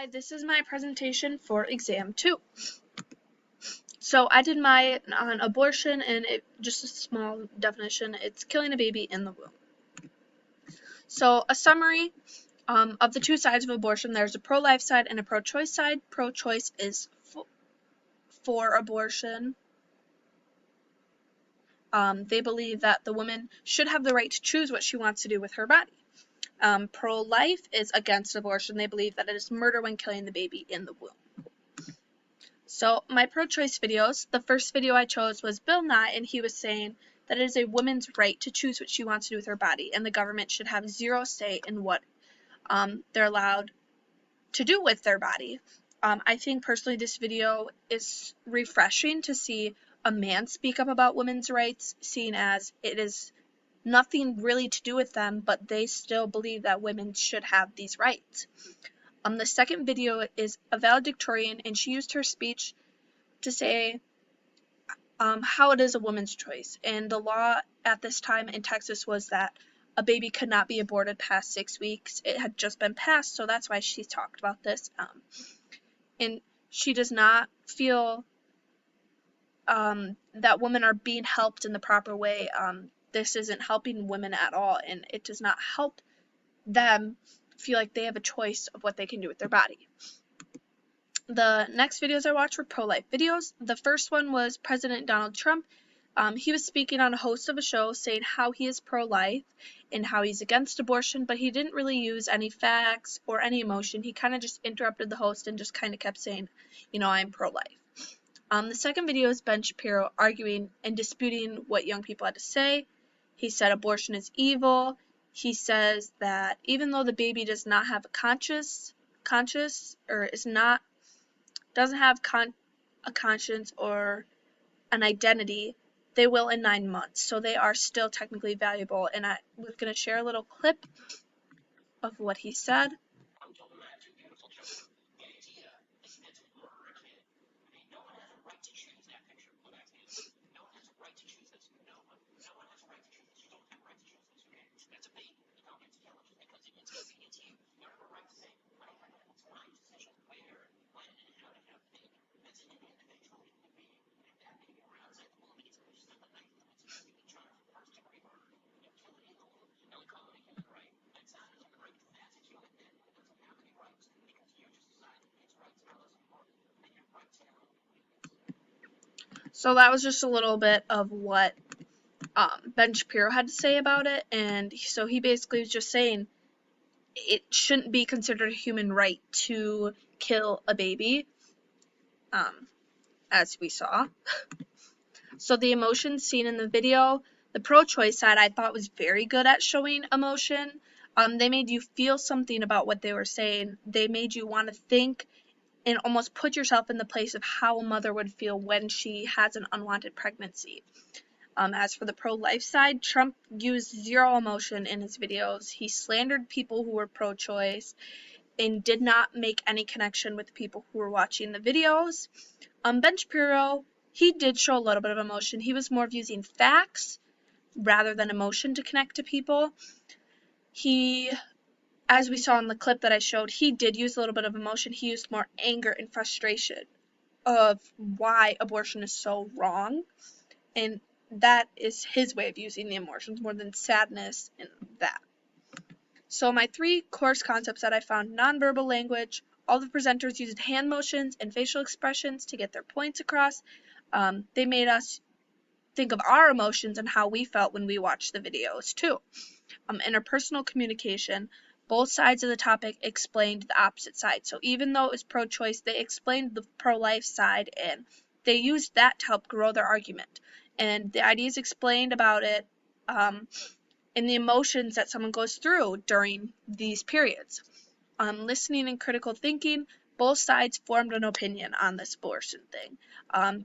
Hi, this is my presentation for exam 2. So I did my on abortion, and just a small definition, it's killing a baby in the womb. So a summary of the two sides of abortion: there's a pro-life side and a pro-choice side. Pro-choice is for abortion. They believe that the woman should have the right to choose what she wants to do with her body. Pro-life is against abortion. They believe that it is murder when killing the baby in the womb. So my pro-choice videos, the first video I chose was Bill Nye, and he was saying that it is a woman's right to choose what she wants to do with her body, and the government should have zero say in what they're allowed to do with their body. I think personally this video is refreshing to see a man speak up about women's rights, seeing as it is nothing really to do with them, but they still believe that women should have these rights. The second video is a valedictorian, and she used her speech to say how it is a woman's choice. And the law at this time in Texas was that a baby could not be aborted past 6 weeks. It had just been passed, so that's why she talked about this. And she does not feel that women are being helped in the proper way. This isn't helping women at all, and it does not help them feel like they have a choice of what they can do with their body. The next videos I watched were pro-life videos. The first one was President Donald Trump. He was speaking on a host of a show saying how he is pro-life and how he's against abortion, but he didn't really use any facts or any emotion. He kind of just interrupted the host and just kind of kept saying, I'm pro-life. The second video is Ben Shapiro arguing and disputing what young people had to say. He said abortion is evil. He says that even though the baby does not have doesn't have a conscience or an identity, they will in 9 months. So they are still technically valuable. And I was going to share a little clip of what he said. So that was just a little bit of what Ben Shapiro had to say about it. And so he basically was just saying it shouldn't be considered a human right to kill a baby, as we saw. So the emotions seen in the video, the pro-choice side I thought was very good at showing emotion. They made you feel something about what they were saying. They made you want to think and almost put yourself in the place of how a mother would feel when she has an unwanted pregnancy. As for the pro-life side, Trump used zero emotion in his videos. He slandered people who were pro-choice and did not make any connection with the people who were watching the videos. Ben Shapiro, he did show a little bit of emotion. He was more of using facts rather than emotion to connect to people. As we saw in the clip that I showed, he did use a little bit of emotion. He used more anger and frustration of why abortion is so wrong. And that is his way of using the emotions more than sadness and that. So my 3 course concepts that I found: nonverbal language. All the presenters used hand motions and facial expressions to get their points across. They made us think of our emotions and how we felt when we watched the videos too. Interpersonal communication. Both sides of the topic explained the opposite side. So even though it was pro-choice, they explained the pro-life side, and they used that to help grow their argument. And the ideas explained about it and the emotions that someone goes through during these periods. Listening and critical thinking. Both sides formed an opinion on this abortion thing.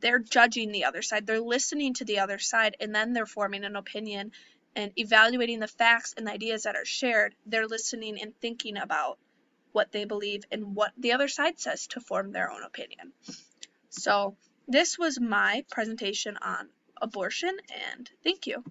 They're judging the other side. They're listening to the other side, and then they're forming an opinion and evaluating the facts and the ideas that are shared. They're listening and thinking about what they believe and what the other side says to form their own opinion. So this was my presentation on abortion, and thank you.